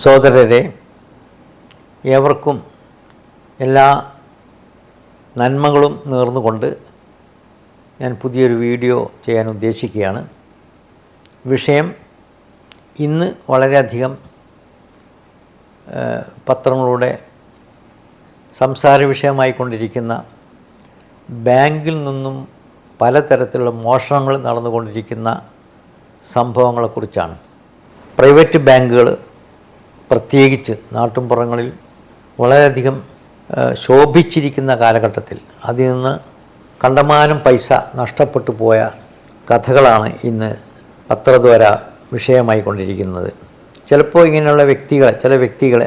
സഹോദരരെ, ഏവർക്കും എല്ലാ നന്മകളും നേർന്നുകൊണ്ട് ഞാൻ പുതിയൊരു വീഡിയോ ചെയ്യാൻ ഉദ്ദേശിക്കുകയാണ്. വിഷയം ഇന്ന് വളരെയധികം പത്രങ്ങളുടെ സംസാര വിഷയമായിക്കൊണ്ടിരിക്കുന്ന ബാങ്കിൽ നിന്നും പലതരത്തിലുള്ള മോഷണങ്ങൾ നടന്നുകൊണ്ടിരിക്കുന്ന സംഭവങ്ങളെക്കുറിച്ചാണ്. പ്രൈവറ്റ് ബാങ്കുകൾ പ്രത്യേകിച്ച് നാട്ടിൻപുറങ്ങളിൽ വളരെയധികം ശോഭിച്ചിരിക്കുന്ന കാലഘട്ടത്തിൽ അതിൽ നിന്ന് കണ്ടമാനം പൈസ നഷ്ടപ്പെട്ടു പോയ കഥകളാണ് ഇന്ന് പത്രദ്വാര വിഷയമായിക്കൊണ്ടിരിക്കുന്നത്. ചിലപ്പോൾ ഇങ്ങനെയുള്ള ചില വ്യക്തികളെ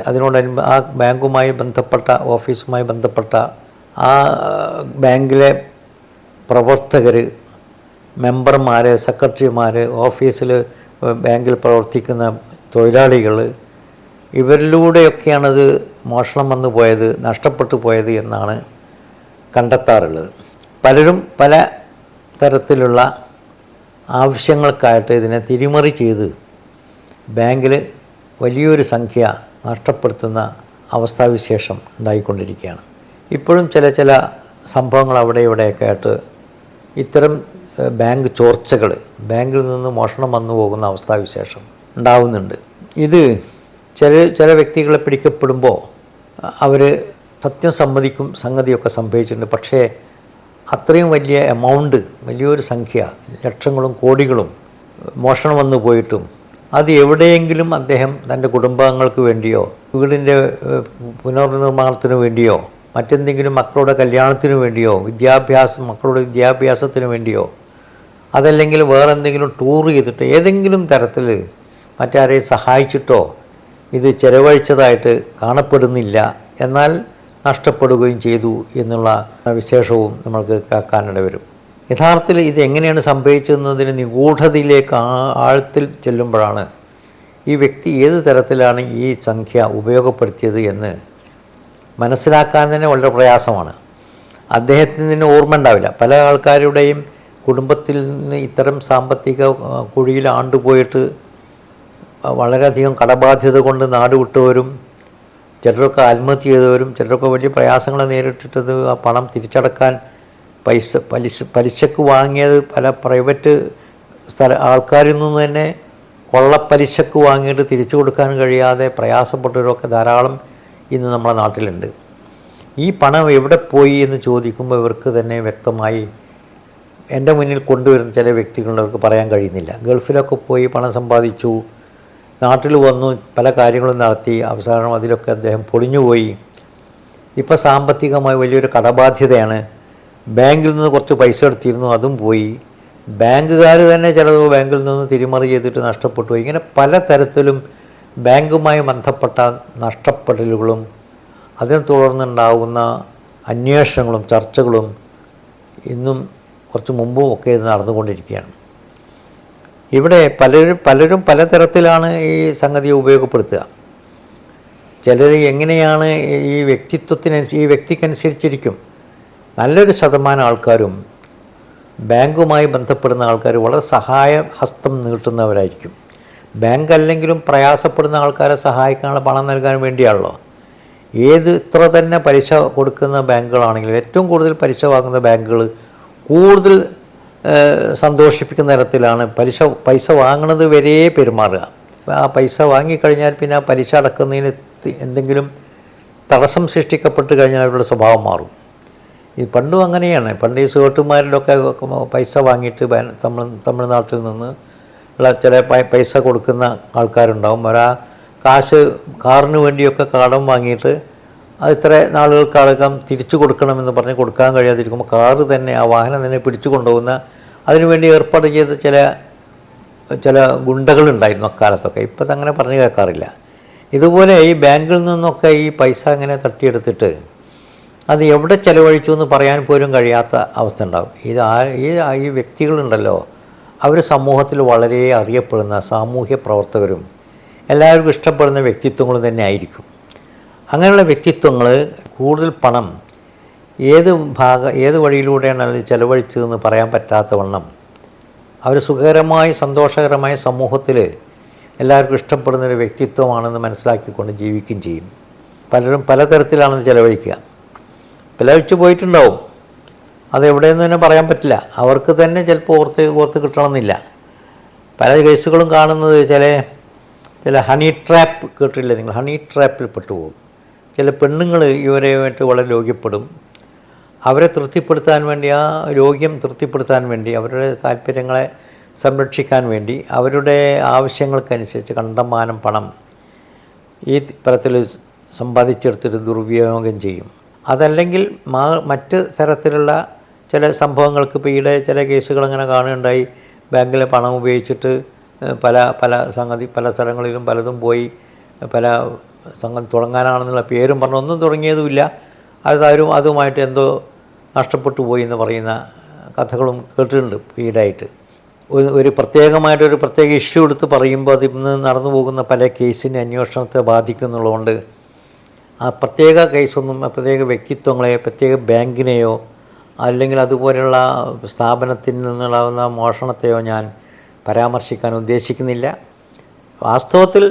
ആ ബാങ്കുമായി ബന്ധപ്പെട്ട ഓഫീസുമായി ബന്ധപ്പെട്ട ആ ബാങ്കിലെ പ്രവർത്തകർ, മെമ്പർമാർ, സെക്രട്ടറിമാർ, ഓഫീസിൽ ബാങ്കിൽ പ്രവർത്തിക്കുന്ന തൊഴിലാളികൾ, ഇവരിലൂടെയൊക്കെയാണത് മോഷണം വന്നു പോയത്, നഷ്ടപ്പെട്ടു പോയത് എന്നാണ് കണ്ടെത്താറുള്ളത്. പലരും പല തരത്തിലുള്ള ആവശ്യങ്ങൾക്കായിട്ട് ഇതിനെ തിരിമറി ചെയ്ത് ബാങ്കിൽ വലിയൊരു സംഖ്യ നഷ്ടപ്പെടുത്തുന്ന അവസ്ഥാവിശേഷം ഉണ്ടായിക്കൊണ്ടിരിക്കുകയാണ്. ഇപ്പോഴും ചില സംഭവങ്ങൾ അവിടെ ഇവിടെയൊക്കെ ആയിട്ട് ഇത്തരം ബാങ്ക് ചോർച്ചകൾ, ബാങ്കിൽ നിന്ന് മോഷണം വന്നു പോകുന്ന അവസ്ഥാവിശേഷം ഉണ്ടാവുന്നുണ്ട്. ഇത് ചില വ്യക്തികളെ പിടിക്കപ്പെടുമ്പോൾ അവർ സത്യം സമ്മതിക്കും, സംഗതിയൊക്കെ സംഭവിച്ചിട്ടുണ്ട്. പക്ഷേ അത്രയും വലിയ എമൗണ്ട്, വലിയൊരു സംഖ്യ, ലക്ഷങ്ങളും കോടികളും മോഷണം വന്നു പോയിട്ടും അത് എവിടെയെങ്കിലും അദ്ദേഹം തൻ്റെ കുടുംബാംഗങ്ങൾക്ക് വേണ്ടിയോ, വീടിൻ്റെ പുനർനിർമ്മാണത്തിന് വേണ്ടിയോ, മറ്റെന്തെങ്കിലും മക്കളുടെ കല്യാണത്തിന് വേണ്ടിയോ, മക്കളുടെ വിദ്യാഭ്യാസത്തിന് വേണ്ടിയോ, അതല്ലെങ്കിൽ വേറെന്തെങ്കിലും ടൂർ ചെയ്തിട്ട് ഏതെങ്കിലും തരത്തിൽ മറ്റാരെയും സഹായിച്ചിട്ടോ ഇത് ചെലവഴിച്ചതായിട്ട് കാണപ്പെടുന്നില്ല. എന്നാൽ നഷ്ടപ്പെടുകയും ചെയ്തു എന്നുള്ള വിശേഷവും നമ്മൾക്ക് കേൾക്കാനിട വരും. യഥാർത്ഥത്തിൽ ഇത് എങ്ങനെയാണ് സംഭവിച്ചതെന്നതിന് നിഗൂഢതയിലേക്ക് ആഴത്തിൽ ചെല്ലുമ്പോഴാണ് ഈ വ്യക്തി ഏത് തരത്തിലാണ് ഈ സംഖ്യ ഉപയോഗപ്പെടുത്തിയത് എന്ന് മനസ്സിലാക്കാൻ തന്നെ വളരെ പ്രയാസമാണ്. അദ്ദേഹത്തിന് ഓർമ്മ ഉണ്ടാവില്ല. പല ആൾക്കാരുടെയും കുടുംബത്തിൽ നിന്ന് ഇത്തരം സാമ്പത്തിക കുഴിയിൽ ആണ്ടുപോയിട്ട് വളരെയധികം കടബാധ്യത കൊണ്ട് നാട് വിട്ടവരും, ചിലരൊക്കെ ആത്മഹത്യ ചെയ്തവരും, ചിലരൊക്കെ വലിയ പ്രയാസങ്ങൾ നേരിട്ടിട്ടത് ആ പണം തിരിച്ചടക്കാൻ പലിശക്ക് വാങ്ങിയത് പല പ്രൈവറ്റ് ആൾക്കാരിൽ നിന്ന് തന്നെ കൊള്ളപ്പലിശക്ക് വാങ്ങിയിട്ട് തിരിച്ചു കൊടുക്കാൻ കഴിയാതെ പ്രയാസപ്പെട്ടവരൊക്കെ ധാരാളം ഇന്ന് നമ്മുടെ നാട്ടിലുണ്ട്. ഈ പണം എവിടെ പോയി എന്ന് ചോദിക്കുമ്പോൾ ഇവർക്ക് തന്നെ വ്യക്തമായി എൻ്റെ മുന്നിൽ കൊണ്ടുവരുന്ന ചില വ്യക്തികളുണ്ട്, അവർക്ക് പറയാൻ കഴിയുന്നില്ല. ഗൾഫിലൊക്കെ പോയി പണം സമ്പാദിച്ചു, നാട്ടിൽ വന്നു, പല കാര്യങ്ങളും നടത്തി, അവസാനം അതിലൊക്കെ അദ്ദേഹം പൊളിഞ്ഞുപോയി. ഇപ്പോൾ സാമ്പത്തികമായി വലിയൊരു കടബാധ്യതയാണ്. ബാങ്കിൽ നിന്ന് കുറച്ച് പൈസ എടുത്തിരുന്നു, അതും പോയി. ബാങ്കുകാർ തന്നെ ചിലത് ബാങ്കിൽ നിന്ന് തിരിമറി ചെയ്തിട്ട് നഷ്ടപ്പെട്ടു. ഇങ്ങനെ പലതരത്തിലും ബാങ്കുമായി ബന്ധപ്പെട്ട നഷ്ടപ്പെടലുകളും അതിനെ തുടർന്നുണ്ടാകുന്ന അന്വേഷണങ്ങളും ചർച്ചകളും ഇന്നും കുറച്ച് മുമ്പും ഒക്കെ ഇത് നടന്നുകൊണ്ടിരിക്കുകയാണ്. ഇവിടെ പലരും പലതരത്തിലാണ് ഈ സംഗതിയെ ഉപയോഗപ്പെടുത്തുക. ചിലർ എങ്ങനെയാണ് ഈ വ്യക്തിക്കനുസരിച്ചിരിക്കും. നല്ലൊരു ശതമാനം ആൾക്കാരും ബാങ്കുമായി ബന്ധപ്പെടുന്ന ആൾക്കാർ വളരെ സഹായഹസ്തം നീട്ടുന്നവരായിരിക്കും. ബാങ്ക് അല്ലെങ്കിലും പ്രയാസപ്പെടുന്ന ആൾക്കാരെ സഹായിക്കാനുള്ള പണം നൽകാൻ വേണ്ടിയാണല്ലോ. ഇത്ര തന്നെ പലിശ കൊടുക്കുന്ന ബാങ്കുകളാണെങ്കിലും ഏറ്റവും കൂടുതൽ പലിശ വാങ്ങുന്ന ബാങ്കുകൾ കൂടുതൽ സന്തോഷിപ്പിക്കുന്ന തരത്തിലാണ് പൈസ വാങ്ങുന്നത് വരെ പെരുമാറുക. ആ പൈസ വാങ്ങിക്കഴിഞ്ഞാൽ പിന്നെ ആ പലിശ അടക്കുന്നതിന് എന്തെങ്കിലും തടസ്സം സൃഷ്ടിക്കപ്പെട്ട് കഴിഞ്ഞാൽ അവരുടെ സ്വഭാവം മാറും. ഈ പണ്ടും അങ്ങനെയാണ്. പണ്ട് ഈ സുഹൃത്തുമാരിലൊക്കെ പൈസ വാങ്ങിയിട്ട് തമിഴ്നാട്ടിൽ നിന്ന് ഉള്ള ചില പൈസ കൊടുക്കുന്ന ആൾക്കാരുണ്ടാവും. കാറിന് വേണ്ടിയൊക്കെ കടം വാങ്ങിയിട്ട് അത് ഇത്ര നാളുകൾക്കടക്കം തിരിച്ചു കൊടുക്കണമെന്ന് പറഞ്ഞ് കൊടുക്കാൻ കഴിയാതിരിക്കുമ്പോൾ കാറ് തന്നെ, ആ വാഹനം തന്നെ പിടിച്ചു കൊണ്ടുപോകുന്ന, അതിനുവേണ്ടി ഏർപ്പാട് ചെയ്ത ചില ഗുണ്ടകളുണ്ടായിരുന്നു അക്കാലത്തൊക്കെ. ഇപ്പം അങ്ങനെ പറഞ്ഞു കേൾക്കാറില്ല. ഇതുപോലെ ഈ ബാങ്കിൽ നിന്നൊക്കെ ഈ പൈസ അങ്ങനെ തട്ടിയെടുത്തിട്ട് അത് എവിടെ ചിലവഴിച്ചു എന്ന് പറയാൻ പോലും കഴിയാത്ത അവസ്ഥ ഉണ്ടാകും. ഈ വ്യക്തികളുണ്ടല്ലോ, അവർ സമൂഹത്തിൽ വളരെ അറിയപ്പെടുന്ന സാമൂഹ്യ പ്രവർത്തകരും എല്ലാവർക്കും ഇഷ്ടപ്പെടുന്ന വ്യക്തിത്വങ്ങളും തന്നെ ആയിരിക്കും. അങ്ങനെയുള്ള വ്യക്തിത്വങ്ങൾ കൂടുതൽ പണം ഏത് വഴിയിലൂടെയാണ് അത് ചിലവഴിച്ചതെന്ന് പറയാൻ പറ്റാത്ത വണ്ണം അവർ സുഖകരമായി സന്തോഷകരമായ സമൂഹത്തിൽ എല്ലാവർക്കും ഇഷ്ടപ്പെടുന്നൊരു വ്യക്തിത്വമാണെന്ന് മനസ്സിലാക്കിക്കൊണ്ട് ജീവിക്കുകയും ചെയ്യും. പലരും പലതരത്തിലാണെന്ന് ചിലവഴിക്കുക. ചിലവഴിച്ച് പോയിട്ടുണ്ടാവും, അതെവിടെയെന്ന് തന്നെ പറയാൻ പറ്റില്ല. അവർക്ക് തന്നെ ചിലപ്പോൾ ഓർത്ത് കിട്ടണമെന്നില്ല. പല കേസുകളും കാണുന്നത് ചില ഹണി ട്രാപ്പ് കേട്ടില്ലേ നിങ്ങൾ? ഹണി ട്രാപ്പിൽ പെട്ടുപോകും. ചില പെണ്ണുങ്ങൾ ഇവരെയായിട്ട് വളരെ രോഗ്യപ്പെടും. അവരെ തൃപ്തിപ്പെടുത്താൻ വേണ്ടി, ആ രോഗ്യം തൃപ്തിപ്പെടുത്താൻ വേണ്ടി, അവരുടെ താല്പര്യങ്ങളെ സംരക്ഷിക്കാൻ വേണ്ടി അവരുടെ ആവശ്യങ്ങൾക്കനുസരിച്ച് കണ്ടമാനം പണം ഈ തരത്തിൽ സമ്പാദിച്ചെടുത്തിട്ട് ദുർവിനിയോഗം ചെയ്യും. അതല്ലെങ്കിൽ മറ്റ് തരത്തിലുള്ള ചില സംഭവങ്ങൾക്ക് ഇപ്പോൾ ഈയിടെ ചില കേസുകൾ അങ്ങനെ കാണുകയുണ്ടായി. ബാങ്കിലെ പണം ഉപയോഗിച്ചിട്ട് പല സ്ഥലങ്ങളിലും പലതും പോയി പല സംഘം തുടങ്ങാനാണെന്നുള്ള പേരും പറഞ്ഞ് ഒന്നും തുടങ്ങിയതുമില്ല. അതുമായിട്ട് എന്തോ നഷ്ടപ്പെട്ടു പോയി എന്ന് പറയുന്ന കഥകളും കേട്ടിട്ടുണ്ട് ഈടായിട്ട്. ഒരു പ്രത്യേക ഇഷ്യൂ എടുത്ത് പറയുമ്പോൾ അതിന്ന് നടന്നു പോകുന്ന പല കേസിൻ്റെ അന്വേഷണത്തെ ബാധിക്കുന്നുള്ളതുകൊണ്ട് ആ പ്രത്യേക കേസൊന്നും പ്രത്യേക വ്യക്തിത്വങ്ങളെയോ പ്രത്യേക ബാങ്കിനെയോ അല്ലെങ്കിൽ അതുപോലെയുള്ള സ്ഥാപനത്തിൽ നിന്നുണ്ടാകുന്ന മോഷണത്തെയോ ഞാൻ പരാമർശിക്കാൻ ഉദ്ദേശിക്കുന്നില്ല. വാസ്തവത്തിൽ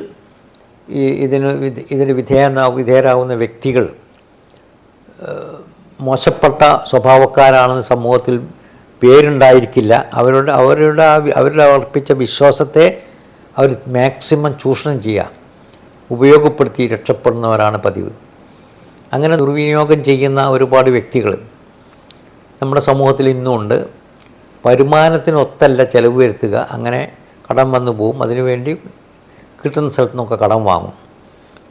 ഇതിന് വിധേയരാകുന്ന വ്യക്തികൾ മോശപ്പെട്ട സ്വഭാവക്കാരാണെന്ന് സമൂഹത്തിൽ പേരുണ്ടായിരിക്കില്ല. അവരുടെ അർപ്പിച്ച വിശ്വാസത്തെ അവർ മാക്സിമം ചൂഷണം ചെയ്യുക, ഉപയോഗപ്പെടുത്തി രക്ഷപ്പെടുന്നവരാണ് പതിവ്. അങ്ങനെ ദുർവിനിയോഗം ചെയ്യുന്ന ഒരുപാട് വ്യക്തികൾ നമ്മുടെ സമൂഹത്തിൽ ഇന്നുമുണ്ട്. വരുമാനത്തിനൊത്തല്ല ചിലവ് വരുത്തുക, അങ്ങനെ കടം വന്നു പോകും. അതിനുവേണ്ടി കിട്ടുന്ന സ്ഥലത്തു നിന്നൊക്കെ കടം വാങ്ങും.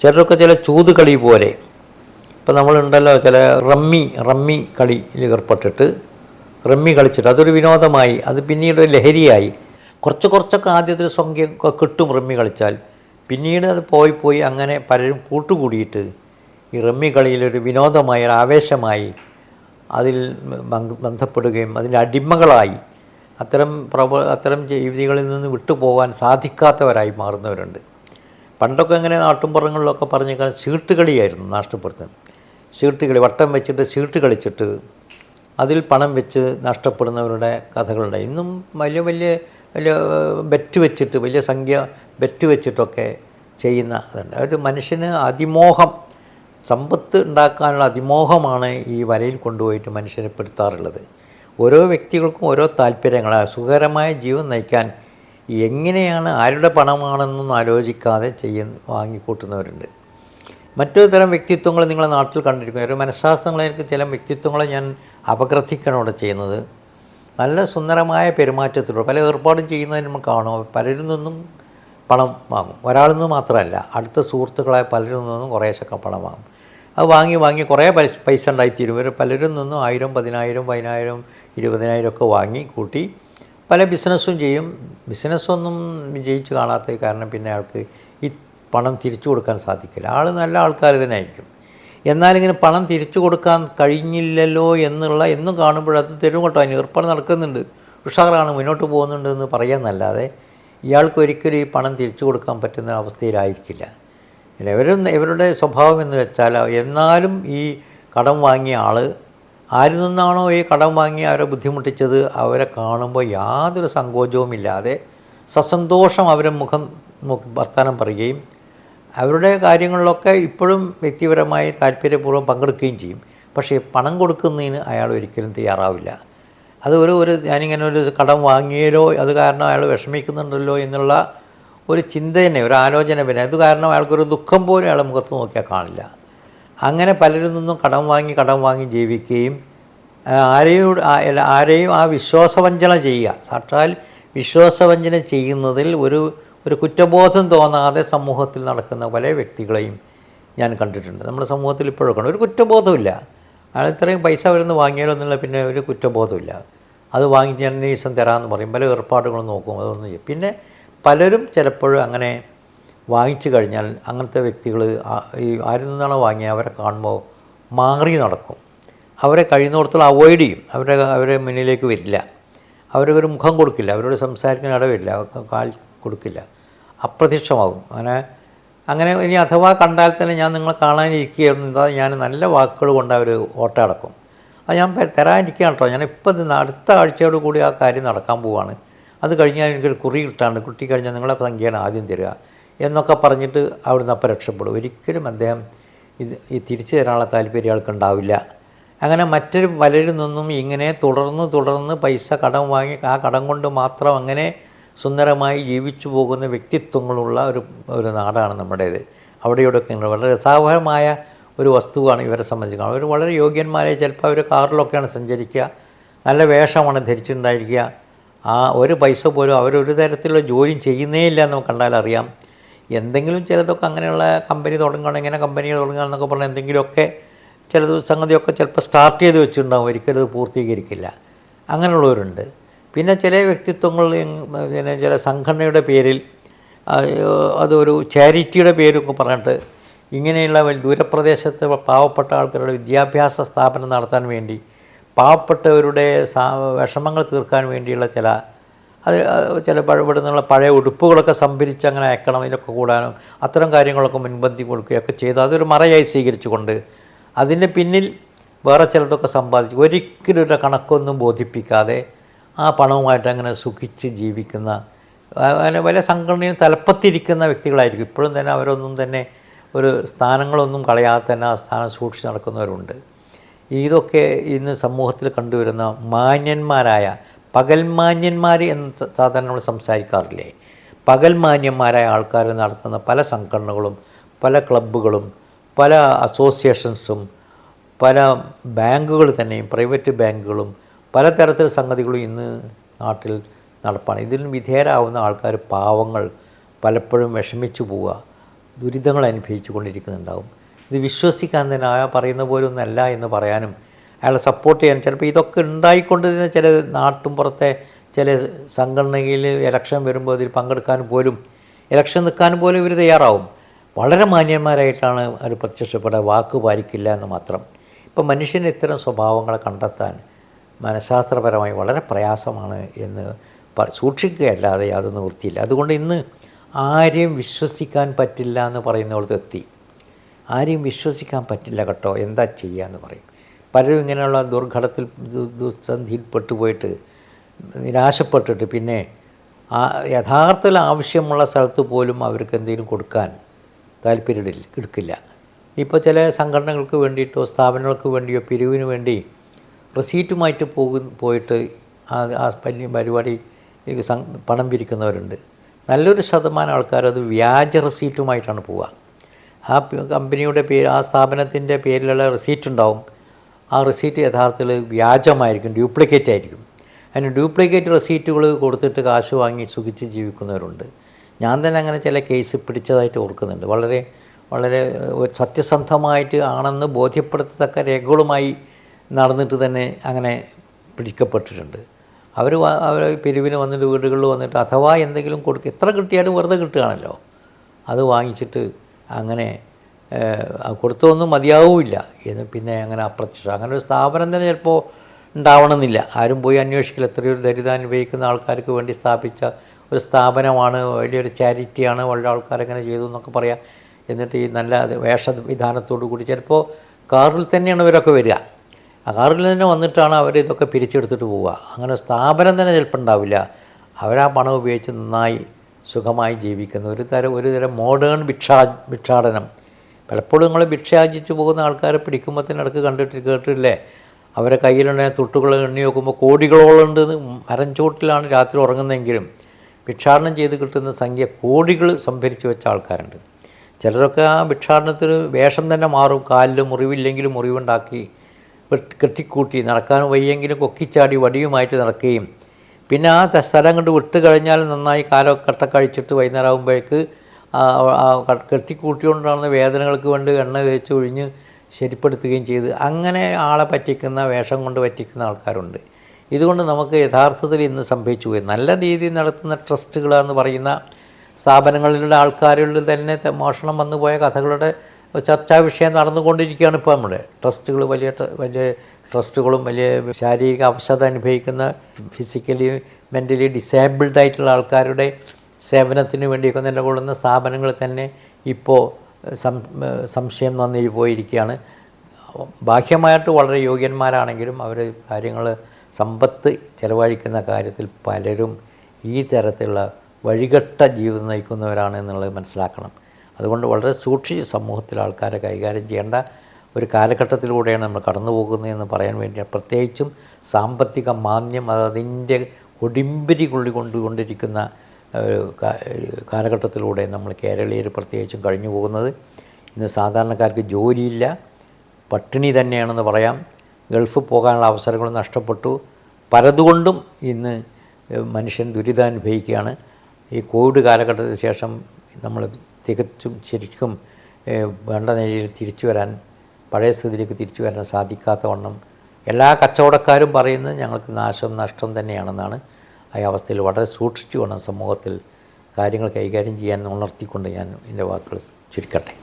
ചിലരൊക്കെ ചില ചൂതുകളി പോലെ, ഇപ്പോൾ നമ്മളുണ്ടല്ലോ ചില റമ്മി കളിയിൽ ഏർപ്പെട്ടിട്ട് റമ്മി കളിച്ചിട്ട് അതൊരു വിനോദമായി, അത് പിന്നീട് ലഹരിയായി. കുറച്ചൊക്കെ ആദ്യത്തിൽ സംഖ്യ കിട്ടും റമ്മി കളിച്ചാൽ, പിന്നീട് അത് പോയി അങ്ങനെ പലരും കൂട്ടുകൂടിയിട്ട് ഈ റമ്മി കളിയിലൊരു വിനോദമായി, ഒരു ആവേശമായി അതിൽ ബന്ധപ്പെടുകയും അതിൻ്റെ അടിമകളായി അത്തരം ജീവികളിൽ നിന്ന് വിട്ടുപോകാൻ സാധിക്കാത്തവരായി മാറുന്നവരുണ്ട്. പണ്ടൊക്കെ അങ്ങനെ നാട്ടുംപുറങ്ങളിലൊക്കെ പറഞ്ഞേക്കാൻ ചീട്ടുകളിയായിരുന്നു നഷ്ടപ്പെടുത്തുന്നത്. ചീട്ടുകളി വട്ടം വെച്ചിട്ട് ചീട്ട് കളിച്ചിട്ട് അതിൽ പണം വെച്ച് നഷ്ടപ്പെടുന്നവരുടെ കഥകളുണ്ട്. ഇന്നും വലിയ ബെറ്റ് വെച്ചിട്ട് വലിയ സംഖ്യ ബെറ്റ് വെച്ചിട്ടൊക്കെ ചെയ്യുന്ന അതുണ്ട്. ഒരു മനുഷ്യന് അതിമോഹം, സമ്പത്ത് ഉണ്ടാക്കാനുള്ള അതിമോഹമാണ് ഈ വലയിൽ കൊണ്ടുപോയിട്ട് മനുഷ്യനെ പെടുത്താറുള്ളത്. ഓരോ വ്യക്തികൾക്കും ഓരോ താല്പര്യങ്ങളാണ്. സുഖകരമായ ജീവൻ നയിക്കാൻ എങ്ങനെയാണ്, ആരുടെ പണമാണെന്നൊന്നും ആലോചിക്കാതെ വാങ്ങിക്കൂട്ടുന്നവരുണ്ട്. മറ്റൊരു തരം വ്യക്തിത്വങ്ങൾ നിങ്ങളുടെ നാട്ടിൽ കണ്ടിരിക്കും. ഒരു മനഃശാസ്ത്രങ്ങളായിരിക്കും ചില വ്യക്തിത്വങ്ങളെ ഞാൻ അപഗ്രഥിക്കാനോടെ ചെയ്യുന്നത്. നല്ല സുന്ദരമായ പെരുമാറ്റത്തിലൂടെ പല ഏർപ്പാടും ചെയ്യുന്നതിന് നമ്മൾ കാണും. പലരിൽ നിന്നും പണം വാങ്ങും. ഒരാളിൽ നിന്ന് മാത്രമല്ല, അടുത്ത സുഹൃത്തുക്കളായ പലരിൽ നിന്നും കുറേശ്ശൊക്കെ പണം വാങ്ങും. അത് വാങ്ങി കുറേ പൈസ ഉണ്ടായിത്തീരും. ഇവർ പലരിൽ നിന്നും 1000, 10,000, 10,000, 20,000 ഒക്കെ വാങ്ങി കൂട്ടി പല ബിസിനസ്സും ചെയ്യും. ബിസിനസ്സൊന്നും വിജയിച്ച് കാണാത്ത കാരണം പിന്നെ അയാൾക്ക് ഈ പണം തിരിച്ചു കൊടുക്കാൻ സാധിക്കില്ല. ആൾ നല്ല ആൾക്കാർ തന്നെ ആയിരിക്കും. എന്നാലിങ്ങനെ പണം തിരിച്ചു കൊടുക്കാൻ കഴിഞ്ഞില്ലല്ലോ എന്നും കാണുമ്പോഴത് തരും കേട്ടോ, അതിന് ഏർപ്പാട് നടക്കുന്നുണ്ട്, ഉഷാറാണ്, മുന്നോട്ട് പോകുന്നുണ്ട് എന്ന് പറയാമെന്നല്ലാതെ ഇയാൾക്ക് ഒരിക്കലും ഈ പണം തിരിച്ചു കൊടുക്കാൻ പറ്റുന്ന അവസ്ഥയിലായിരിക്കില്ല. ഇവരുടെ സ്വഭാവം എന്ന് വെച്ചാൽ എന്നാലും ഈ കടം വാങ്ങിയ ആൾ ആരിൽ നിന്നാണോ ഈ കടം വാങ്ങി അവരെ ബുദ്ധിമുട്ടിച്ചത് അവരെ കാണുമ്പോൾ യാതൊരു സങ്കോചവുമില്ലാതെ സസന്തോഷം അവരെ വർത്തമാനം പറയുകയും അവരുടെ കാര്യങ്ങളിലൊക്കെ ഇപ്പോഴും വ്യക്തിപരമായി താല്പര്യപൂർവ്വം പങ്കെടുക്കുകയും ചെയ്യും. പക്ഷേ പണം കൊടുക്കുന്നതിന് അയാൾ ഒരിക്കലും തയ്യാറാവില്ല. അത് ഞാനിങ്ങനെ ഒരു കടം വാങ്ങിയാലോ അത് കാരണം അയാൾ വിഷമിക്കുന്നുണ്ടല്ലോ എന്നുള്ള ഒരു ചിന്ത തന്നെ, ഒരു ആലോചന പിന്നെ അത് കാരണം അയാൾക്കൊരു ദുഃഖം പോലും അയാളെ മുഖത്ത് നോക്കിയാൽ കാണില്ല. അങ്ങനെ പലരിൽ നിന്നും കടം വാങ്ങി ജീവിക്കുകയും ആരെയും ആ വിശ്വാസവഞ്ചന ചെയ്യുക, സാക്ഷാൽ വിശ്വാസവഞ്ചന ചെയ്യുന്നതിൽ ഒരു കുറ്റബോധം തോന്നാതെ സമൂഹത്തിൽ നടക്കുന്ന പല വ്യക്തികളെയും ഞാൻ കണ്ടിട്ടുണ്ട്. നമ്മുടെ സമൂഹത്തിൽ ഇപ്പോഴൊക്കെ ഉണ്ട്. ഒരു കുറ്റബോധമില്ല. അയാൾ ഇത്രയും പൈസ വരുന്ന വാങ്ങിയാലോ എന്നുള്ള പിന്നെ ഒരു കുറ്റബോധമില്ല. അത് വാങ്ങി ഞാൻ ഈ ദിവസം തരാമെന്ന് പറയും. പല ഏർപ്പാടുകളും നോക്കും, അതൊന്നും ചെയ്യും. പിന്നെ പലരും ചിലപ്പോഴും അങ്ങനെ വാങ്ങിച്ചു കഴിഞ്ഞാൽ അങ്ങനത്തെ വ്യക്തികൾ ഈ ആരിൽ നിന്നാണോ വാങ്ങിയ അവരെ കാണുമ്പോൾ മാറി നടക്കും. അവരെ കഴിയുന്നിടത്തോളം അവോയ്ഡ് ചെയ്യും. അവരെ മുന്നിലേക്ക് വരില്ല. അവരൊരു മുഖം കൊടുക്കില്ല. അവരോട് സംസാരിക്കാൻ ഇടവരില്ല. കാൽ കൊടുക്കില്ല. അപ്രത്യക്ഷമാകും. അങ്ങനെ ഇനി അഥവാ കണ്ടാൽ തന്നെ ഞാൻ നിങ്ങളെ കാണാനിരിക്കുകയെന്താ ഞാൻ നല്ല വാക്കുകൾ കൊണ്ട് അവർ ഓട്ട അടക്കും. അത് ഞാൻ തരാനിരിക്കുകയാണ് കേട്ടോ, ഞാനിപ്പോൾ അടുത്ത ആഴ്ചയോട് കൂടി ആ കാര്യം നടക്കാൻ പോവുകയാണ്, അത് കഴിഞ്ഞാൽ എനിക്കൊരു കുറി കിട്ടാണ്ട് കുട്ടി കഴിഞ്ഞാൽ നിങ്ങളെ സംഖ്യയാണ് ആദ്യം തരിക എന്നൊക്കെ പറഞ്ഞിട്ട് അവിടുന്ന് അപ്പം രക്ഷപ്പെടും. ഒരിക്കലും അദ്ദേഹം ഈ തിരിച്ചു തരാനുള്ള താല്പര്യം അയാൾക്കുണ്ടാവില്ല. അങ്ങനെ മറ്റൊരു പലരിൽ നിന്നും ഇങ്ങനെ തുടർന്ന് പൈസ കടം വാങ്ങി ആ കടം കൊണ്ട് മാത്രം അങ്ങനെ സുന്ദരമായി ജീവിച്ചു പോകുന്ന വ്യക്തിത്വങ്ങളുള്ള ഒരു നാടാണ് നമ്മുടേത്. അവിടെയോടൊക്കെ വളരെ രസാവഹമായ ഒരു വസ്തുവാണ് ഇവരെ സംബന്ധിച്ച്. അവർ വളരെ യോഗ്യന്മാരെ, ചിലപ്പോൾ അവർ കാറിലൊക്കെയാണ് സഞ്ചരിക്കുക, നല്ല വേഷമാണ് ധരിച്ചിട്ടുണ്ടായിരിക്കുക. ആ ഒരു പൈസ പോലും അവരൊരു തരത്തിലുള്ള ജോലിയും ചെയ്യുന്നേ ഇല്ല എന്ന് കണ്ടാൽ അറിയാം. എന്തെങ്കിലും ചിലതൊക്കെ അങ്ങനെയുള്ള കമ്പനി തുടങ്ങുകയാണ്, ഇങ്ങനെ കമ്പനികൾ തുടങ്ങുക എന്നൊക്കെ പറഞ്ഞാൽ എന്തെങ്കിലുമൊക്കെ ചിലത് സംഗതിയൊക്കെ ചിലപ്പോൾ സ്റ്റാർട്ട് ചെയ്ത് വെച്ചിട്ടുണ്ടാകും, ഒരിക്കലും അത് പൂർത്തീകരിക്കില്ല. അങ്ങനെയുള്ളവരുണ്ട്. പിന്നെ ചില വ്യക്തിത്വങ്ങൾ പിന്നെ ചില സംഘടനയുടെ പേരിൽ അതൊരു ചാരിറ്റിയുടെ പേരൊക്കെ പറഞ്ഞിട്ട് ഇങ്ങനെയുള്ള ദൂരപ്രദേശത്ത് പാവപ്പെട്ട ആൾക്കാരുടെ വിദ്യാഭ്യാസ സ്ഥാപനം നടത്താൻ വേണ്ടി, പാവപ്പെട്ടവരുടെ വിഷമങ്ങൾ തീർക്കാൻ വേണ്ടിയുള്ള ചില ഇവിടുന്നുള്ള പഴയ ഉടുപ്പുകളൊക്കെ സംഭരിച്ച് അങ്ങനെ അയക്കണം, ഇതിനൊക്കെ കൂടാനും അത്തരം കാര്യങ്ങളൊക്കെ മുൻപന്തി കൊടുക്കുകയൊക്കെ ചെയ്ത് അതൊരു മറയായി സ്വീകരിച്ചുകൊണ്ട് അതിൻ്റെ പിന്നിൽ വേറെ ചിലതൊക്കെ സമ്പാദിച്ചു ഒരിക്കലും ഒരു കണക്കൊന്നും ബോധിപ്പിക്കാതെ ആ പണവുമായിട്ട് അങ്ങനെ സുഖിച്ച് ജീവിക്കുന്ന അങ്ങനെ വലിയ സംഘടനയിൽ തലപ്പത്തിരിക്കുന്ന വ്യക്തികളായിരിക്കും. ഇപ്പോഴും തന്നെ അവരൊന്നും തന്നെ ഒരു സ്ഥാനങ്ങളൊന്നും കളയാതെ തന്നെ ആ സ്ഥാനം സൂക്ഷിച്ച് നടക്കുന്നവരുണ്ട്. ഇതൊക്കെ ഇന്ന് സമൂഹത്തിൽ കണ്ടുവരുന്ന മാന്യന്മാരായ പകൽമാന്യന്മാർ എന്ന് സാധാരണ നമ്മൾ സംസാരിക്കാറില്ലേ, പകൽമാന്യന്മാരായ ആൾക്കാർ നടത്തുന്ന പല സംഘടനകളും പല ക്ലബ്ബുകളും പല അസോസിയേഷൻസും പല ബാങ്കുകൾ തന്നെയും പ്രൈവറ്റ് ബാങ്കുകളും പലതരത്തിലുള്ള സംഗതികളും ഇന്ന് നാട്ടിൽ നടപ്പാണ്. ഇതിന് വിധേയരാകുന്ന ആൾക്കാർ പാവങ്ങൾ പലപ്പോഴും വിഷമിച്ചു പോവുക, ദുരിതങ്ങൾ അനുഭവിച്ചു കൊണ്ടിരിക്കുന്നുണ്ടാവും. ഇത് വിശ്വസിക്കാൻ തന്നെ പറയുന്ന പോലെ ഒന്നല്ല എന്ന് പറയാനും അയാളെ സപ്പോർട്ട് ചെയ്യാൻ ചിലപ്പോൾ ഇതൊക്കെ ഉണ്ടായിക്കൊണ്ട് തന്നെ ചില നാട്ടും പുറത്തെ ചില സംഘടനയിൽ ഇലക്ഷൻ വരുമ്പോൾ അതിൽ പങ്കെടുക്കാൻ പോലും ഇലക്ഷൻ നിൽക്കാൻ പോലും ഇവർ തയ്യാറാവും. വളരെ മാന്യന്മാരായിട്ടാണ് അവർ പ്രത്യക്ഷപ്പെടുക, വാക്ക് പാലിക്കില്ല എന്ന് മാത്രം. ഇപ്പം മനുഷ്യന് ഇത്തരം സ്വഭാവങ്ങളെ കണ്ടെത്താൻ മനഃശാസ്ത്രപരമായി വളരെ പ്രയാസമാണ് എന്ന് സൂക്ഷിക്കുകയല്ലാതെ യാതൊന്നും നിവൃത്തിയില്ല. അതുകൊണ്ട് ഇന്ന് ആരെയും വിശ്വസിക്കാൻ പറ്റില്ല എന്ന് പറയുന്നിടത്ത് എത്തി. ആരെയും വിശ്വസിക്കാൻ പറ്റില്ല കേട്ടോ, എന്താ ചെയ്യുക എന്ന് പറയും. പലരും ഇങ്ങനെയുള്ള ദുർഘടത്തിൽ ദുസ്സന്ധിയിൽപ്പെട്ടു പോയിട്ട് നിരാശപ്പെട്ടിട്ട് പിന്നെ യഥാർത്ഥത്തിൽ ആവശ്യമുള്ള സ്ഥലത്ത് പോലും അവർക്ക് എന്തെങ്കിലും കൊടുക്കാൻ താല്പര്യം എടുക്കില്ല. ഇപ്പോൾ ചില സംഘടനകൾക്ക് വേണ്ടിയിട്ടോ സ്ഥാപനങ്ങൾക്ക് വേണ്ടിയോ പിരിവിന് വേണ്ടി റെസീറ്റുമായിട്ട് പോയിട്ട് ആ പരിപാടി പണം പിരിക്കുന്നവരുണ്ട്. നല്ലൊരു ശതമാനം ആൾക്കാർ അത് വ്യാജ റെസീറ്റുമായിട്ടാണ് പോവുക. ആ കമ്പനിയുടെ പേര് ആ സ്ഥാപനത്തിൻ്റെ പേരിലുള്ള റെസീറ്റ് ഉണ്ടാവും. ആ റെസീറ്റ് യഥാർത്ഥത്തിൽ വ്യാജമായിരിക്കും, ഡ്യൂപ്ലിക്കേറ്റ് ആയിരിക്കും. അതിന് ഡ്യൂപ്ലിക്കേറ്റ് റെസീറ്റുകൾ കൊടുത്തിട്ട് കാശ് വാങ്ങി സുഖിച്ച് ജീവിക്കുന്നവരുണ്ട്. ഞാൻ തന്നെ അങ്ങനെ ചില കേസ് പിടിച്ചതായിട്ട് ഓർക്കുന്നുണ്ട്. വളരെ വളരെ സത്യസന്ധമായിട്ട് ആണെന്ന് ബോധ്യപ്പെടുത്തത്തക്ക രേഖകളുമായി നടന്നിട്ട് തന്നെ അങ്ങനെ പിടിക്കപ്പെട്ടിട്ടുണ്ട്. അവർ പിരിവിന് വന്നിട്ട് വീടുകളിൽ വന്നിട്ട് അഥവാ എന്തെങ്കിലും എത്ര കിട്ടിയാലും വെറുതെ കിട്ടുകയാണല്ലോ, അത് വാങ്ങിച്ചിട്ട് അങ്ങനെ കൊടുത്തൊന്നും മതിയാവില്ല എന്ന് പിന്നെ അങ്ങനെ അപ്രത്യക്ഷം. അങ്ങനെ ഒരു സ്ഥാപനം തന്നെ ചിലപ്പോൾ ഉണ്ടാവണമെന്നില്ല. ആരും പോയി അന്വേഷിക്കില്ല. എത്രയോ ദരിദ്രം അനുഭവിക്കുന്ന ആൾക്കാർക്ക് വേണ്ടി സ്ഥാപിച്ച ഒരു സ്ഥാപനമാണ്, വലിയൊരു ചാരിറ്റിയാണ്, വളരെ ആൾക്കാരെങ്ങനെ ചെയ്തു എന്നൊക്കെ പറയാം. എന്നിട്ട് ഈ നല്ല വേഷവിധാനത്തോടു കൂടി ചിലപ്പോൾ കാറിൽ തന്നെയാണ് ഇവരൊക്കെ വരിക. ആ കാറിൽ തന്നെ വന്നിട്ടാണ് അവർ ഇതൊക്കെ പിരിച്ചെടുത്തിട്ട് പോവുക. അങ്ങനെ സ്ഥാപനം തന്നെ ചിലപ്പോൾ ഉണ്ടാവില്ല. അവരാ പണം ഉപയോഗിച്ച് നന്നായി സുഖമായി ജീവിക്കുന്ന ഒരു തരം മോഡേൺ ഭിക്ഷാടനം. പലപ്പോഴും നിങ്ങൾ ഭിക്ഷയാചിച്ച് പോകുന്ന ആൾക്കാരെ പിടിക്കുമ്പോൾ തന്നെ ഇടയ്ക്ക് കേട്ടിട്ടില്ലേ, അവരെ കയ്യിലുണ്ടായ തുട്ടുകൾ എണ്ണി നോക്കുമ്പോൾ കോടികളോളം ഉണ്ടെന്ന്. മരംചോട്ടിലാണ് രാത്രി ഉറങ്ങുന്നതെങ്കിലും ഭിക്ഷാടനം ചെയ്ത് കിട്ടുന്ന സംഖ്യ കോടികൾ സംഭരിച്ച് വെച്ച ആൾക്കാരുണ്ട്. ചിലരൊക്കെ ആ ഭിക്ഷാടനത്തിന് വേഷം തന്നെ മാറും. കാലിൽ മുറിവില്ലെങ്കിലും മുറിവുണ്ടാക്കി കെട്ടിക്കൂട്ടി നടക്കാനും വയ്യെങ്കിലും കൊക്കിച്ചാടി വടിയുമായിട്ട് നടക്കുകയും പിന്നെ ആ സ്ഥലം കണ്ട് വിട്ട് കഴിഞ്ഞാൽ നന്നായി കാലൊക്കെ കഴിച്ചിട്ട് വൈകുന്നേരം ആകുമ്പോഴേക്ക് കെട്ടിക്കൂട്ടിക്കൊണ്ടാകുന്ന വേദനകൾക്ക് വേണ്ടി എണ്ണ തേച്ച് ഒഴിഞ്ഞ് ശരിപ്പെടുത്തുകയും ചെയ്ത് അങ്ങനെ ആളെ പറ്റിക്കുന്ന വേഷം കൊണ്ട് പറ്റിക്കുന്ന ആൾക്കാരുണ്ട്. ഇതുകൊണ്ട് നമുക്ക് യഥാർത്ഥത്തിൽ ഇന്ന് സംഭവിച്ചു പോയി നല്ല രീതിയിൽ നടത്തുന്ന ട്രസ്റ്റുകളെന്ന് പറയുന്ന സ്ഥാപനങ്ങളിലുള്ള ആൾക്കാരുടെ തന്നെ മോഷണം വന്നു പോയ കഥകളുടെ ചർച്ചാ വിഷയം നടന്നുകൊണ്ടിരിക്കുകയാണ് ഇപ്പോൾ നമ്മുടെ ട്രസ്റ്റുകൾ. വലിയ ട്രസ്റ്റുകളും വലിയ ശാരീരിക അവശത അനുഭവിക്കുന്ന ഫിസിക്കലി മെൻ്റലി ഡിസേബിൾഡ് ആയിട്ടുള്ള ആൾക്കാരുടെ സേവനത്തിന് വേണ്ടിയൊക്കെ നിലകൊള്ളുന്ന സ്ഥാപനങ്ങൾ തന്നെ ഇപ്പോൾ സംശയം വന്നു പോയിരിക്കുകയാണ്. ബാഹ്യമായിട്ട് വളരെ യോഗ്യന്മാരാണെങ്കിലും അവർ കാര്യങ്ങൾ സമ്പത്ത് ചെലവഴിക്കുന്ന കാര്യത്തിൽ പലരും ഈ തരത്തിലുള്ള വഴികെട്ട ജീവിതം നയിക്കുന്നവരാണ് എന്നുള്ളത് മനസ്സിലാക്കണം. അതുകൊണ്ട് വളരെ സൂക്ഷിച്ച് സമൂഹത്തിൽ ആൾക്കാരെ കൈകാര്യം ചെയ്യേണ്ട ഒരു കാലഘട്ടത്തിലൂടെയാണ് നമ്മൾ കടന്നു പോകുന്നതെന്ന് പറയാൻ വേണ്ടിയാണ്. പ്രത്യേകിച്ചും സാമ്പത്തിക മാന്ദ്യം അതിൻ്റെ ഒടിമ്പിരി കൊണ്ടുകൊണ്ടിരിക്കുന്ന കാലഘട്ടത്തിലൂടെ നമ്മൾ കേരളീയർ പ്രത്യേകിച്ചും കഴിഞ്ഞു പോകുന്നത്. ഇന്ന് സാധാരണക്കാർക്ക് ജോലിയില്ല, പട്ടിണി തന്നെയാണെന്ന് പറയാം. ഗൾഫിൽ പോകാനുള്ള അവസരങ്ങൾ നഷ്ടപ്പെട്ടു. പലതുകൊണ്ടും ഇന്ന് മനുഷ്യൻ ദുരിതമനുഭവിക്കുകയാണ്. ഈ കോവിഡ് കാലഘട്ടത്തിന് ശേഷം നമ്മൾ തികച്ചും ശരിക്കും വേണ്ട നിലയിൽ തിരിച്ചു വരാൻ, പഴയ സ്ഥിതിയിലേക്ക് തിരിച്ചു വരാൻ സാധിക്കാത്ത വണ്ണം എല്ലാ കച്ചവടക്കാരും പറയുന്നത് ഞങ്ങൾക്ക് നഷ്ടം തന്നെയാണെന്നാണ്. ആ അവസ്ഥയിൽ വളരെ സൂക്ഷിച്ചു വേണം സമൂഹത്തിൽ കാര്യങ്ങൾ കൈകാര്യം ചെയ്യാൻ ഉണർത്തിക്കൊണ്ട് ഞാൻ എൻ്റെ വാക്കുകൾ ചുരുക്കട്ടെ.